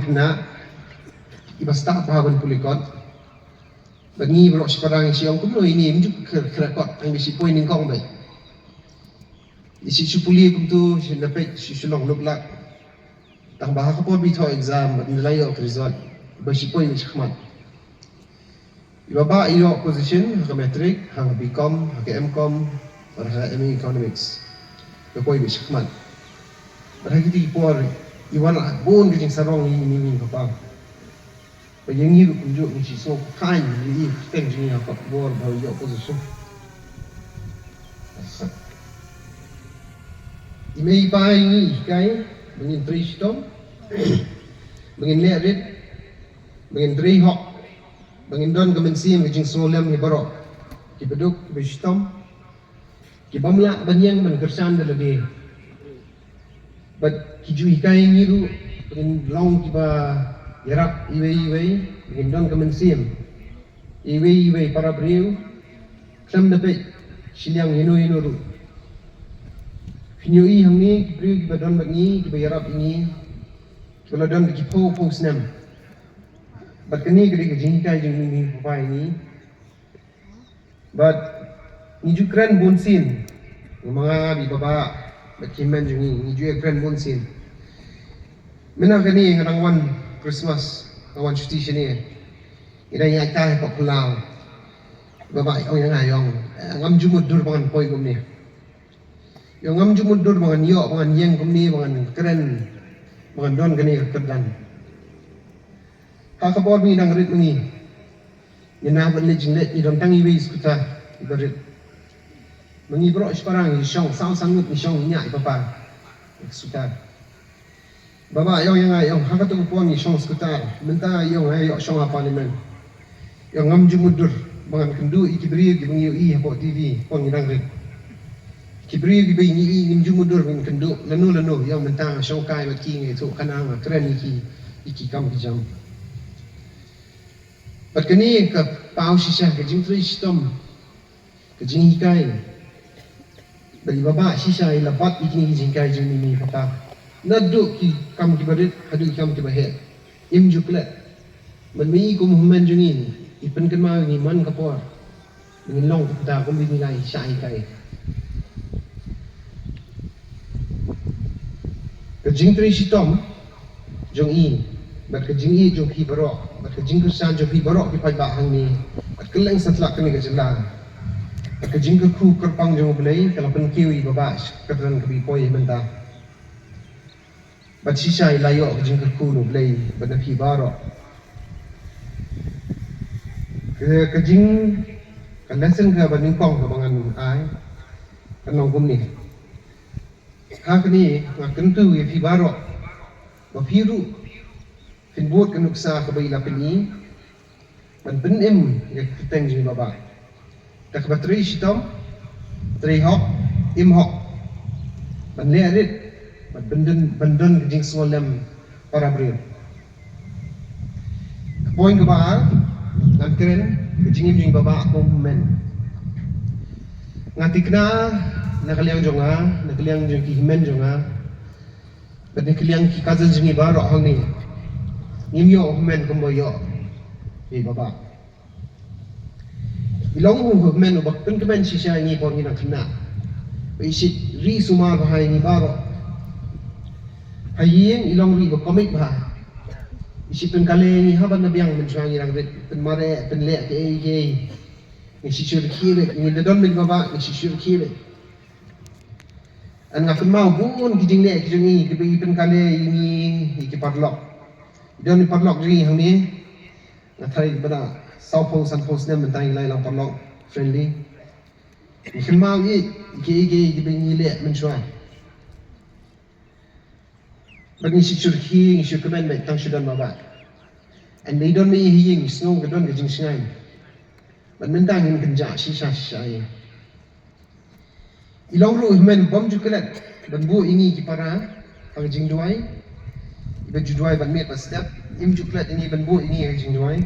kena ibasta pahawan pulikot bagi berok sekarang siang kumno ini menjuk kerakot ang bisi poin ning kong bai isi supuli kum tu dapat sulong luklak tang bahaka po bito exam nilai ok result bisi poin ni sakmat ibaba iyo position ha metric ha bcom ha mcom or ha ME economics poin bisi sakmat berhagi di por iwan bon kijing sarong ni papa yang ni kunjuk ni so kain ni teng ni apa bor bau yo position imei pai ni kai bengin tristom bengin lerit bengin tri hok bengin don kemensim kijing solam ni barok ki beduk bistom ki bamla banyang man kersan lagi but kijui kai ni lu bengin long ki ba yarap iwei gendong kemensim iwei para beriu sam dapat siliang inu ru finyui hang ni beriu ki badon bagi ki yarap ini kalau don ki po snam bat kini gede ke jingkai jing ni papa ini but ni ju kran bonsin mga bi baba bat kimen jing ni ju kran bonsin mena kani ngarangwan Christmas kawan cuti sini ida yang tak apa pulau bapa yang ayong ngam jumud dur bangan poi gum ni yang ngam jumud dur bangan yo bangan yang gum ni bangan keren bangan don gani kedan ha kabor ni nang rit ni yana beli jinglet ni don tangi wis kuta ibarit mengi bro sekarang ni syong sang sangut ni syong nya papa suka baba yang ayong haka tu puang ni syong skutar menta yang ayong syong apa ni men yang ngam jumudur bangan kendu ikibri gi bangi i apa TV puang ni nang rit ikibri gi bangi i ngim jumudur bangi kendu lanu yang menta syong kai bat ki ngi tu kanang keren iki kam ki jam bat kini ka pau sisa ke jing tri stom ke jing kai bagi baba sisa ilapat ikini jing kai jing ni papa naduk ki kam ki barit hadu kam ki bahet im juklet man mi ko muhammed jungin ipen kan ma ni man kapor ngin long ta ko mi nilai sai kai ke jing tri sitom jong i bat ke jing i jong ki barok bat ke jing kusan jong ki barok ki pai ba hang ni bat ke leng satlak ni ke jela bat ke jing ku kerpang jong belai kalau pen kiwi babas kadran ke bi poi menta bat sisa ilayo kijing kerkulu blay bat na pibaro kijing kandasan ka bat ningkong ka bangan ay kanong gumni ha kani ngakentu ya pibaro mapiru finbot kanuksa ka bayla pini ban benem ya kiteng jing baba tak batri sitom tri hok im hok ban lerit bendun kijing solam para beriu poin ke baal ngakren kijing jing baba ko men ngatikna nakaliang jonga nakaliang jong ki himen jonga bat nakaliang ki kazal jingi baro hang ni ngimyo men kombo yo baba ilong hu men ubak pen kemen sisa ni pon ni nak kena isit ri suma bahai ni baro hayeng ilong ri ko komik ba isi pen kale ni haban na biang menjuang irang ret pen mare pen le ke ni sisur kire ni don min baba ni sisur kire an ngafun mau bun kijing le kijing ni ke pen kale ini ki parlok don ni parlok ri hang ni ngathai bana saupo sanpos nem mentai lai lang parlok friendly ni khimau i ke ni le menjuang bagi si curhi si kemen baik tang sudan baba and they don't me hing snow ke don ke jing singai ban mentang in kenja si sai ilong ru men bom jukelat ban bu ini ki para ang jing duai iba juduai ban me pasdap im jukelat ini ban bu ini ang jing duai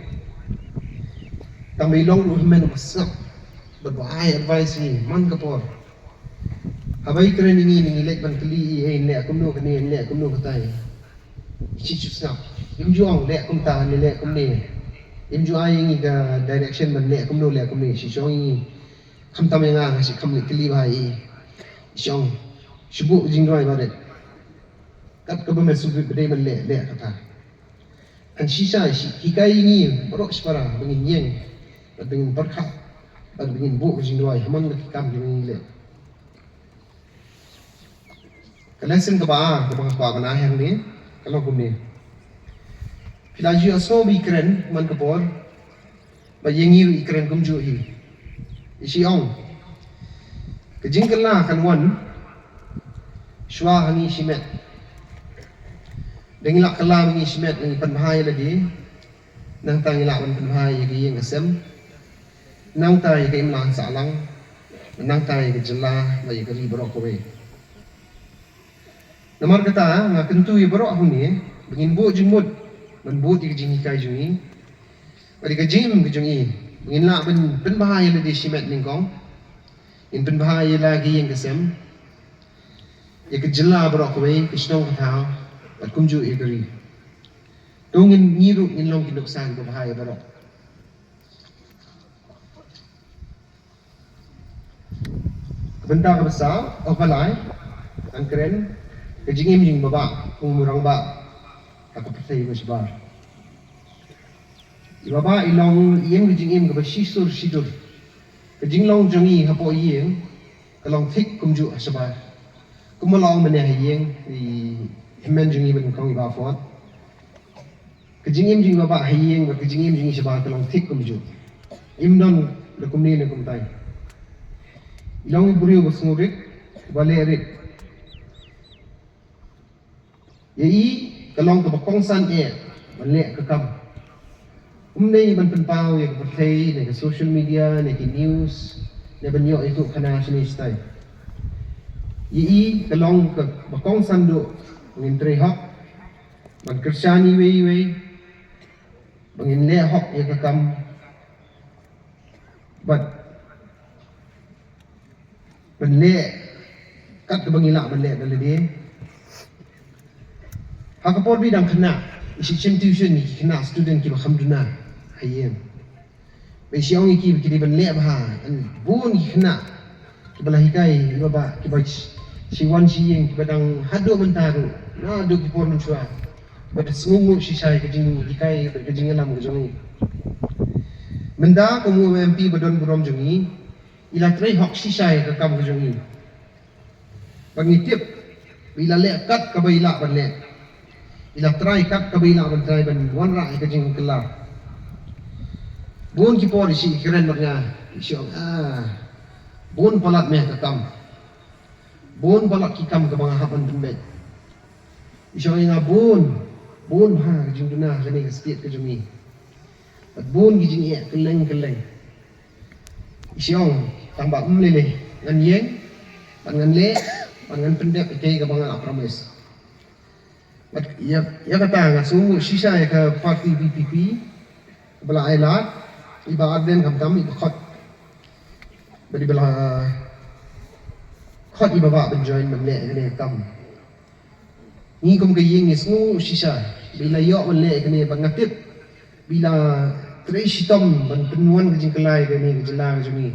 tang ilong ru men pasap ban ai advice ni man kapor abai keren ini lek ban keli ne akum no kene ne akum no katai chichu snap im juang le kum ta ni le kum ni im ju ai ngi ga direction ban le kum no le kum ni si chong ngi kham tam nga si kham ni kli bai chong shubu jing roi ba de kat ka ba me su be ban le ka ta an si sa si hikai ni bro spara bengin yeng bengin perkha bengin bu jing roi hamang ki kam ni le lesson ka ba na hang ni kalau kum ni Pilaju aso bi keren man kapor ba yengi keren kum ju hi isi ong kejing kala kan wan shwa hani shimet dengi lak kala ngi shimet ngi pan bahai lagi nang tang lak pan bahai gi yang asem nang tai ke imlan salang nang tai ke jela ba yi bro ko we namar kata nga kentu yi bro huni bengin bu jingmut man bu di jing kai jungi bari ka jim ke jungi bengin la ben bahai le di shimet ning kong in ben bahai lagi yang kesem ya ke jela bro ko we kisnong ka at kumju igari dongin niru in long kinuk sang ko bahai bro benda ka besar o palai ang keren ke jingim jing baba umurang ba aku percaya bersebar. Ibaba ilong iem kejing ke bersisur sidur. Kejing long jongi hapo iem kalong thik kumju sebar. Kumalong meneh iem di himen jongi ben kong iba fort. Kejing iem jing baba iem kejing iem jing sebar kalong thik kumju. Im don le kumni le kumtai. Ilong buriu bersngubik bale erit. Yei kalong ke bakong san balik ke kam umnei ban penpau ya ke play ke social media ke news ne banyo itu kana sini style yi kalong ke bakong san do ngin tre hok ban kerjani wei bangin le hok ya ke kam bat ban le kat ke bangila ban le dalade Hakapor bidang kena isi tuition ni kena student ki alhamdulillah hayem be siong ki ki ban le bah an bun ki kena ki bala hikai baba ki ba si wan si yeng ki badang hado mentaru na do ki por menchua bada sungu si sai ke jing hikai ke jing alam ke jongi menda ko mu MP badon burom jongi ila trei hok si sai ke kam ke jongi pangitip bila le kat ka baila ban le ila try kat kabila ban try ban wan ra ka jing kala bon ki por si keren nga isyo bon palat me ka kam bon palat ki kam ka mga hapan dumbe isyo nga bon ha ka jing duna jani ka state ka jumi at bon ki jing keleng isyo tamba umlele ngan yeng ngan le ngan pendek ke ka mga promise ya kata nga sumu sisa ya ke parti BPP bela ailat iba adlen kam iba khot beli bela khot iba ba ben join men le ne kam ni kum ke yeng sumu sisa bila yo men le ne bangatip bila treitom ban penuan ke jingkelai ke ne jelang jumi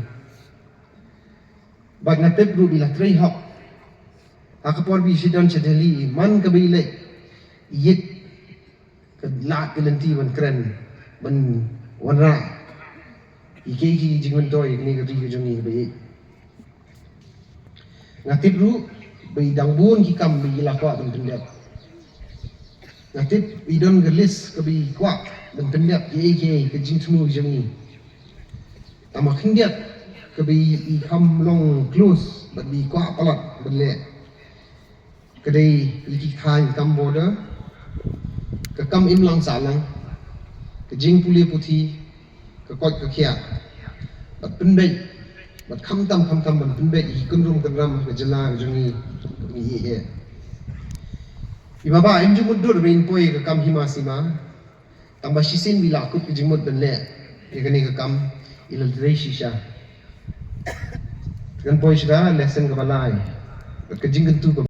bangatip ru bila trei hok akapor bi sidon chedeli man ke bile yit ke lat ke lenti ban keren ban wanra iki jingun toy ni ke ri jongi be ngatip ru be dang bun ki kam be la kwa ban tendap ngatip idon gelis ke be kwa ban tendap ye ke jing tmu jongi tama khindiat ke be I kam long close ban be kwa palat ban le kedai iki khan kam border ke kam im lang salang ke jing puli puthi ke kot ke khia bat pendai bat kham tam ban pendai I kunrum kanram ke jela ke jongi ni ye ibaba im jumud dur bein poi ke kam himasima tamba sisin bila kut ke jimut ben le ke gani ke kam ilal dre shisha kan poi shida lesson ke balai ke jing tu